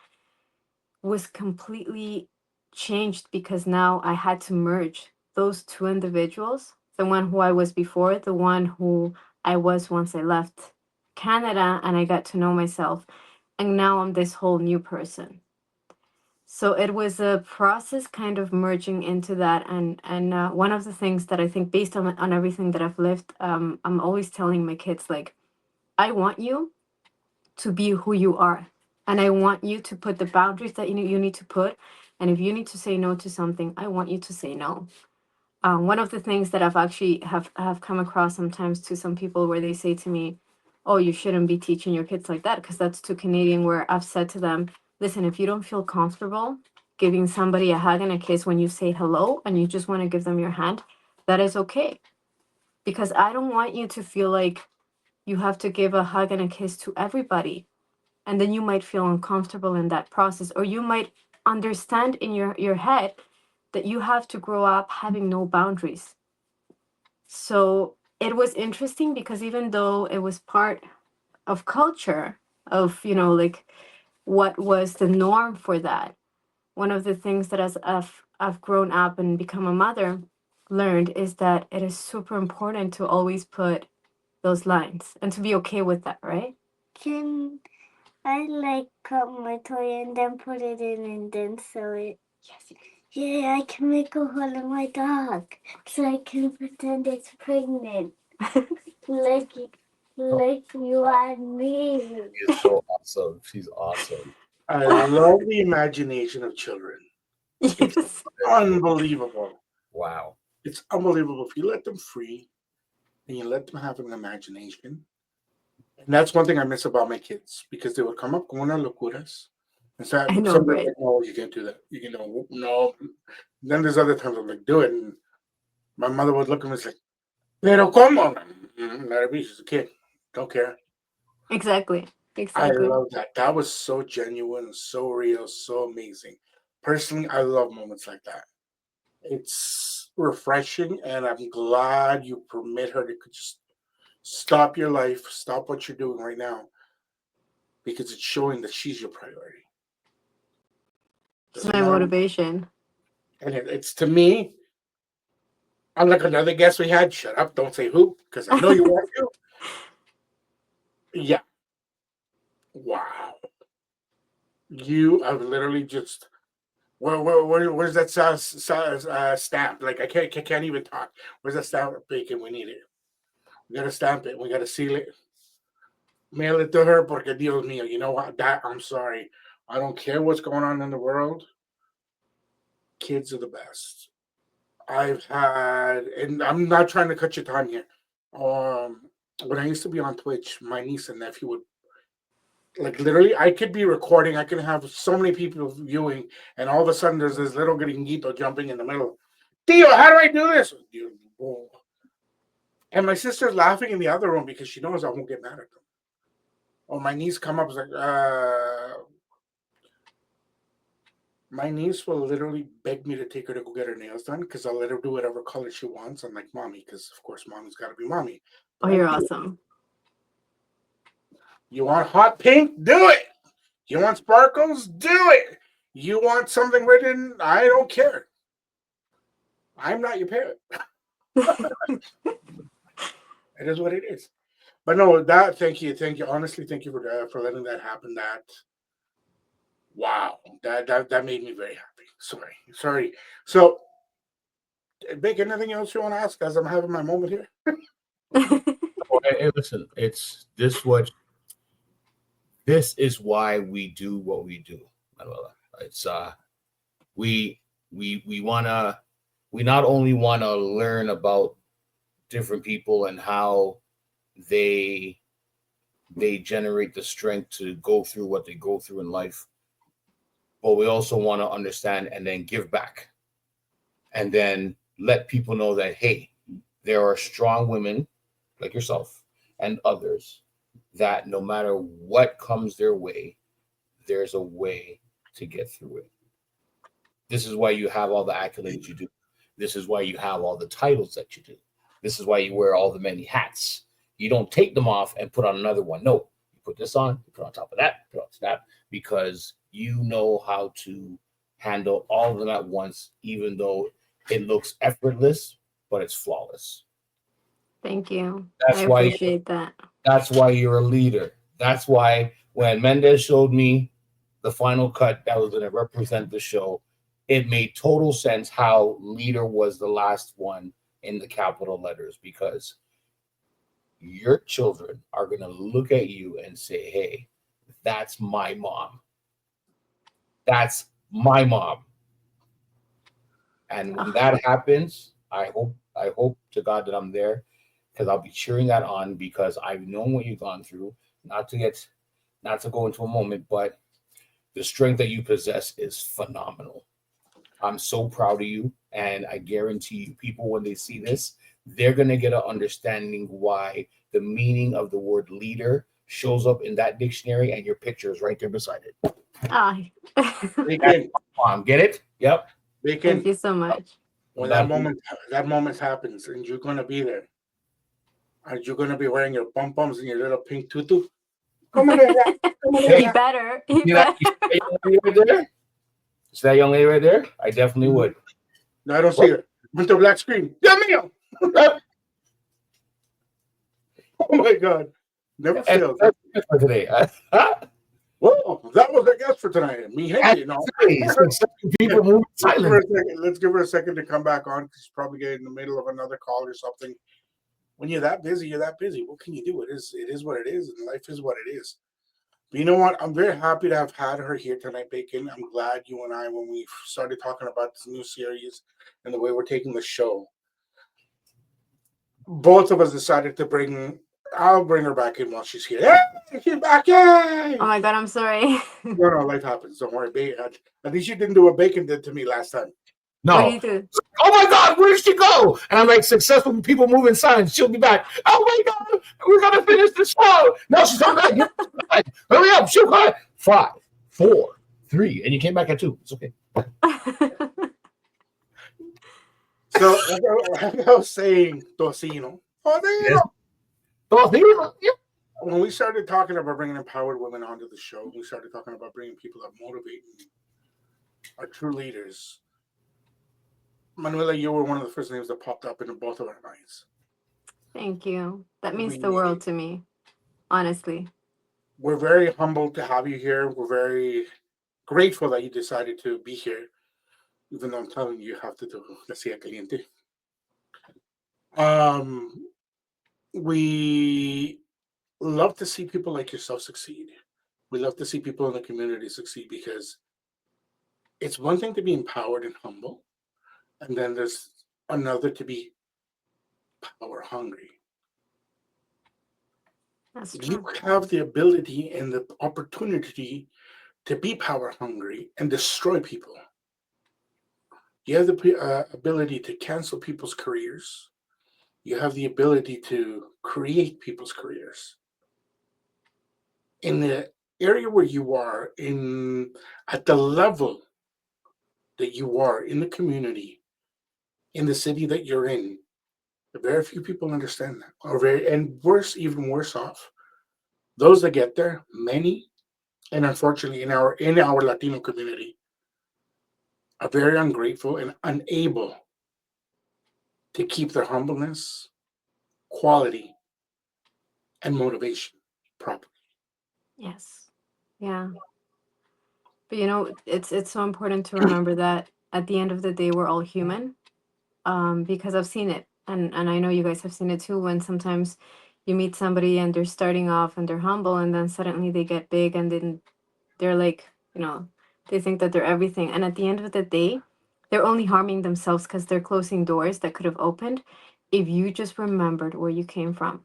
Was completely changed because now I had to merge those two individuals, the one who I was before, the one who I was once I left Canada and I got to know myself. And now I'm this whole new person. So it was a process kind of merging into that. And one of the things that I think, based on everything that I've lived, I'm always telling my kids, like, I want you to be who you are. And I want you to put the boundaries that you need to put. And if you need to say no to something, I want you to say no. One of the things that I've actually have come across sometimes to some people where they say to me, "Oh, you shouldn't be teaching your kids like that because that's too Canadian." Where I've said to them, "Listen, if you don't feel comfortable giving somebody a hug and a kiss when you say hello and you just want to give them your hand, that is okay. Because I don't want you to feel like you have to give a hug and a kiss to everybody, and then you might feel uncomfortable in that process, or you might understand in your head that you have to grow up having no boundaries." So it was interesting because even though it was part of culture of, like what was the norm for that, one of the things that as I've grown up and become a mother learned is that it is super important to always put those lines and to be okay with that, right? Can I like cut my toy and then put it in and then sew it? Yes. Yeah, I can make a hole in my dog so I can pretend it's pregnant. like like you and me. She's so awesome. She's awesome. I love the imagination of children. It's Yes. unbelievable. Wow. It's unbelievable if you let them free and you let them have an imagination. And that's one thing I miss about my kids because they would come up con unas locuras. And so I know, somebody's right? like, no, you can't do that. You know, no. Then there's other times I'm like, do it. And my mother would look at me and say, pero como? Not a beach, she's a kid. Don't care. Exactly. I Exactly. love that. That was so genuine, so real, so amazing. Personally, I love moments like that. It's refreshing, and I'm glad you permit her to just stop your life, stop what you're doing right now, because it's showing that she's your priority. It's Doesn't my matter, motivation. and it's to me. Unlike another guest we had, shut up, don't say who, because I know you want to. Yeah, wow, you have literally just where's that stamp? Like I can't even talk. Where's that stamp of bacon? We need it. We gotta stamp it. We gotta seal it. Mail it to her porque Dios mío. You know what? That I'm sorry. I don't care what's going on in the world. Kids are the best. I've had, and I'm not trying to cut your time here. Um, when I used to be on Twitch, my niece and nephew would like literally. I could be recording. I could have so many people viewing, and all of a sudden there's this little gringuito jumping in the middle. Tio, how do I do this? And my sister's laughing in the other room because she knows I won't get mad at them. Or my niece come up and like, my niece will literally beg me to take her to go get her nails done because I'll let her do whatever color she wants. I'm like, mommy, because of course mommy's got to be mommy. Oh, But you're awesome. you want hot pink? Do it. You want sparkles? Do it. You want something written? I don't care. I'm not your parent. It is what it is. But no, that thank you. Honestly, thank you for letting that happen. That wow, that made me very happy. Sorry. So, Vic, anything else you want to ask as I'm having my moment here? Oh, hey, listen, it's this what this is why we do what we do, Manuela. It's we wanna we not only wanna learn about different people and how they they generate the strength to go through what they go through in life, but we also want to understand and then give back and then let people know that hey, there are strong women like yourself and others that no matter what comes their way, there's a way to get through it. This is why you have all the accolades you do. This is why you have all the titles that you do. This is why you wear all the many hats. You don't take them off and put on another one. No, you put this on, you put on top of that, put on that, because you know how to handle all of them at once, even though it looks effortless, but it's flawless. Thank you. I That's why appreciate that. that's why you're a leader. That's why when Mendez showed me the final cut that was going to represent the show, it made total sense how leader was the last one in the capital letters because your children are going to look at you and say, hey, that's my mom. That's my mom. And when that happens, I hope to God that I'm there, because I'll be cheering that on, because I've known what you've gone through. Not to go into a moment, but the strength that you possess is phenomenal. I'm so proud of you, and I guarantee you, people, when they see this, they're gonna get an understanding why the meaning of the word leader shows up in that dictionary, and your picture is right there beside it. Ah, Bacon, Get it? Yep. thank Bacon. you so much. When that moment happens, and you're gonna be there, and you're gonna be wearing your pom poms and your little pink tutu. Come on, He better. He You that better. young lady right there? See that young lady right there? I definitely would. No, I don't see her. With the black screen. Yeah, me. Oh my God. Never And fails. that's it for today. Well, that was our guest for tonight. Me, hey, you know. People move silent. Let's give her a second to come back on. She's probably getting in the middle of another call or something. When you're that busy, you're that busy. What can you do? It is what it is, and life is what it is. But you know what? I'm very happy to have had her here tonight, Bacon. I'm glad you and I, when we started talking about this new series and the way we're taking the show, both of us decided to I'll bring her back in while she's here. Hey, she's back! Yay! Oh my God, I'm sorry. No, life happens. Don't worry. At least you didn't do what Bacon did to me last time. What do No. you do? Oh my God, where did she go? And I'm like, successful people move in silence. She'll be back. Oh my God, we gotta finish the show. No, she's not back. Hurry up, she'll come. 5, 4, 3, and you came back at 2. It's okay. So, like I was saying, Tocino. When we started talking about bringing empowered women onto the show, we started talking about bringing people that motivate and are true leaders. Manuela, you were one of the first names that popped up in both of our minds. Thank you. That means the world to me, honestly. We're very humbled to have you here. We're very grateful that you decided to be here, even though I'm telling you have to do La Silla Caliente. We love to see people like yourself succeed. We love to see people in the community succeed, because it's one thing to be empowered and humble, and then there's another to be power hungry. That's You true. have the ability and the opportunity to be power hungry and destroy people. You have the ability to cancel people's careers. You have the ability to create people's careers. In the area where you are, at the level that you are in the community, in the city that you're in, very few people understand that. And even worse off, those that get there, many, and unfortunately in our Latino community, are very ungrateful and unable to keep their humbleness, quality, and motivation properly. Yes. Yeah. But it's so important to remember that at the end of the day, we're all human. Because I've seen it, and I know you guys have seen it too. When sometimes you meet somebody and they're starting off and they're humble, and then suddenly they get big, and then they're like, they think that they're everything. And at the end of the day, they're only harming themselves because they're closing doors that could have opened if you just remembered where you came from.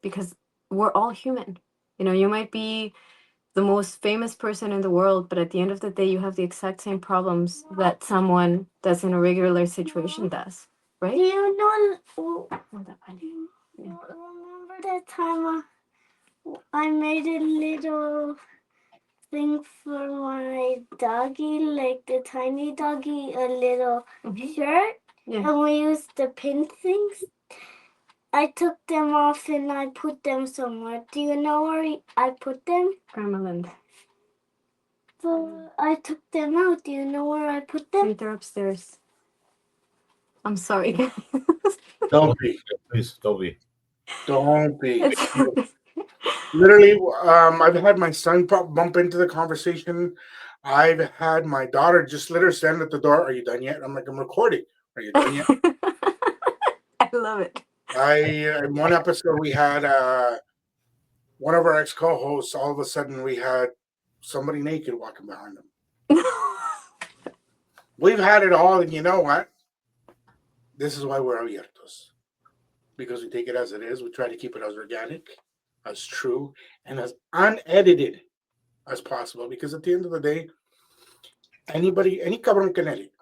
Because we're all human. You might be the most famous person in the world, but at the end of the day, you have the exact same problems that someone that's in a regular situation does, right? Do you know? Yeah. Remember that time I made a little thing for my doggy, like the tiny doggy, a little shirt, Yeah. and we used the pin things. I took them off and I put them somewhere. Do you know where I put them? Grandmaland. So I took them out. Do you know where I put them? They're upstairs. I'm sorry. Don't be. Please, don't be. Don't be. It's- Literally, I've had my son bump into the conversation. I've had my daughter just literally stand at the door. Are you done yet? I'm like, I'm recording. Are you done yet? I love it. In one episode we had one of our ex co-hosts. All of a sudden, we had somebody naked walking behind them. We've had it all, and you know what? This is why we're abiertos, because we take it as it is. We try to keep it as organic, as true, and as unedited as possible. Because at the end of the day, any cabrón can edit.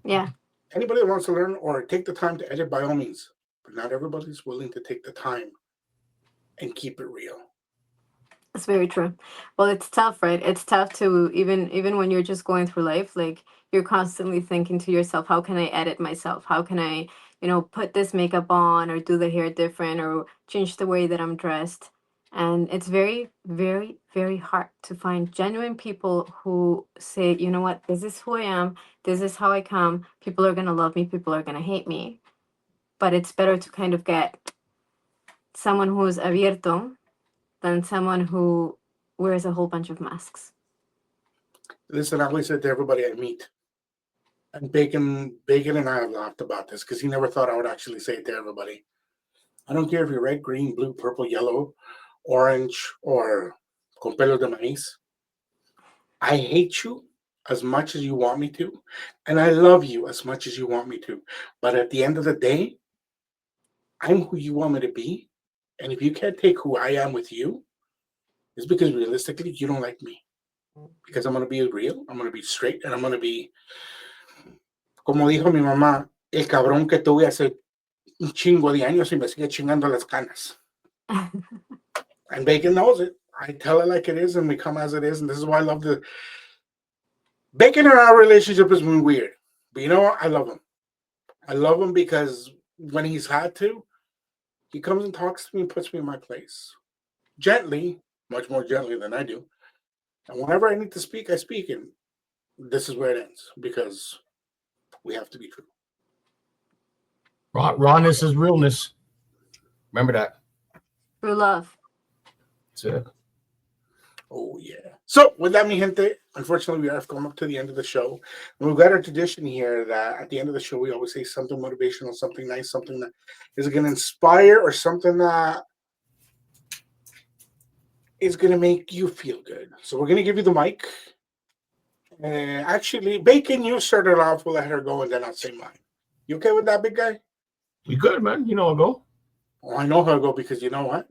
Yeah. Anybody that wants to learn or take the time to edit, by all means. But not everybody's willing to take the time and keep it real. It's very true. Well, it's tough, right? It's tough to even when you're just going through life, like you're constantly thinking to yourself, how can I edit myself? How can I, put this makeup on or do the hair different or change the way that I'm dressed? And it's very, very, very hard to find genuine people who say, you know what, this is who I am, this is how I come. People are gonna love me, people are gonna hate me. But it's better to kind of get someone who's abierto than someone who wears a whole bunch of masks. Listen, I always said to everybody I meet, and Bacon and I have laughed about this because he never thought I would actually say it to everybody. I don't care if you're red, green, blue, purple, yellow, orange, or con pelos de maíz. I hate you as much as you want me to, and I love you as much as you want me to. But at the end of the day, I'm who you want me to be. And if you can't take who I am with you, it's because realistically, you don't like me. Because I'm going to be real, I'm going to be straight, and I'm going to be, como dijo mi mamá, el cabrón que tuve hace un chingo de años y me sigue chingando las canas. And Bacon knows it. I tell it like it is, and we come as it is. And this is why I love Bacon and our relationship has been weird. But you know what? I love him. I love him because when he's had to, he comes and talks to me and puts me in my place. Gently, much more gently than I do. And whenever I need to speak, I speak. And this is where it ends because we have to be true. Rawness is realness. Remember that. True love. That's it. Oh, yeah. So, with that, mi gente, unfortunately, we have come up to the end of the show. And we've got our tradition here that at the end of the show, we always say something motivational, something nice, something that is going to inspire, or something that is going to make you feel good. So, we're going to give you the mic. Actually, Bacon, you started off. We'll let her go, and then I'll say mine. You okay with that, big guy? You good, man? You know I'll go. Oh, I know how to go because you know what?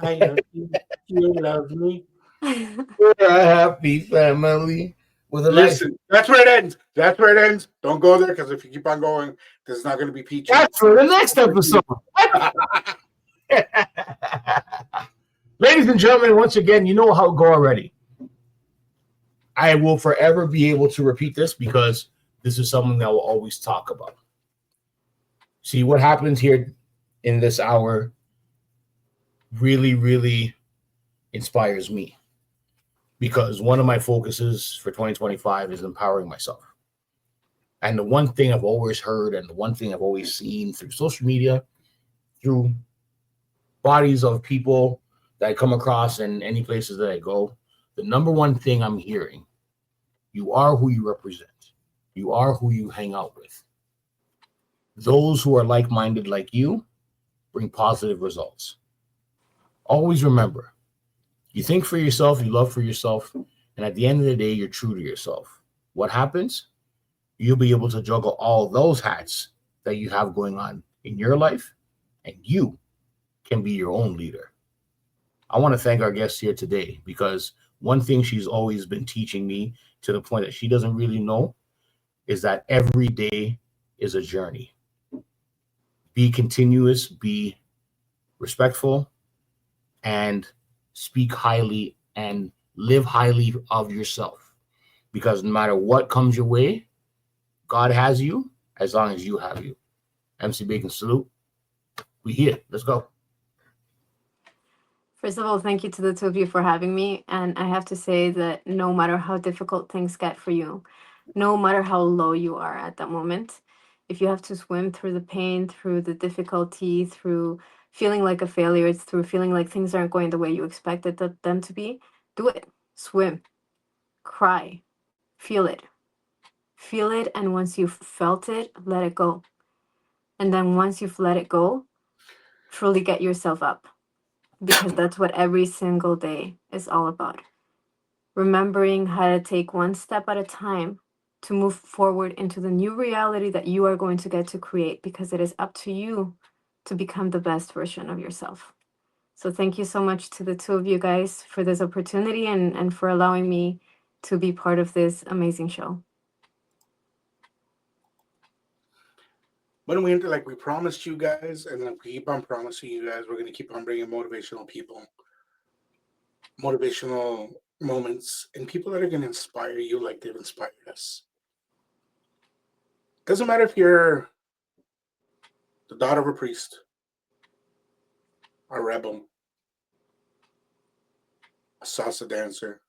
I love you. You love me. We're a happy family with a Listen, that's where it ends. That's where it ends. Don't go there because if you keep on going, this is not going to be peachy. That's for the next episode. Ladies and gentlemen, once again, you know how it go already. I will forever be able to repeat this because this is something that we'll always talk about. See, what happens here in this hour really, really inspires me because one of my focuses for 2025 is empowering myself. And the one thing I've always heard and the one thing I've always seen through social media, through bodies of people that I come across in any places that I go, the number one thing I'm hearing, you are who you represent. You are who you hang out with. Those who are like-minded like you bring positive results. Always remember, you think for yourself, you love for yourself, and at the end of the day, you're true to yourself. What happens? You'll be able to juggle all those hats that you have going on in your life, and you can be your own leader. I want to thank our guest here today because one thing she's always been teaching me to the point that she doesn't really know is that every day is a journey. Be continuous, be respectful, and speak highly and live highly of yourself. Because no matter what comes your way, God has you as long as you have you. MC Bacon, salute. We here. Let's go. First of all, thank you to the two of you for having me. And I have to say that no matter how difficult things get for you, no matter how low you are at that moment, if you have to swim through the pain, through the difficulty, through feeling like a failure, through feeling like things aren't going the way you expected them to be, do it. Swim. Cry. Feel it. Feel it. And once you've felt it, let it go. And then once you've let it go, truly get yourself up, because that's what every single day is all about. Remembering how to take one step at a time to move forward into the new reality that you are going to get to create, because it is up to you to become the best version of yourself. So thank you so much to the two of you guys for this opportunity and for allowing me to be part of this amazing show. When we enter, like we promised you guys, and then we keep on promising you guys, we're going to keep on bringing motivational people, motivational moments, and people that are going to inspire you like they've inspired us. Doesn't matter if you're the daughter of a priest, a rebel, a salsa dancer,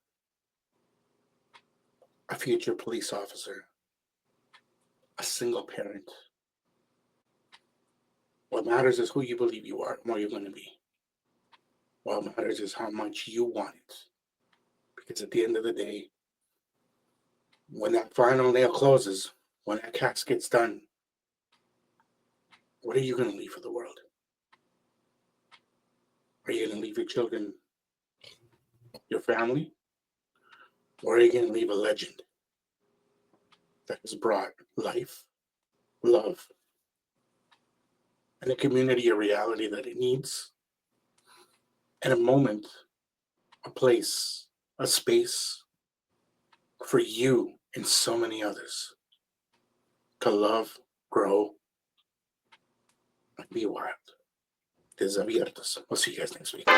a future police officer, a single parent. What matters is who you believe you are and what you're going to be. What matters is how much you want it. Because at the end of the day, when that final nail closes, when that casket's done, what are you going to leave for the world? Are you going to leave your children, your family? Or are you going to leave a legend that has brought life, love, and a community a reality that it needs, and a moment, a place, a space for you and so many others to love, grow, and be wild. This is Abiertos. We'll see you guys next week.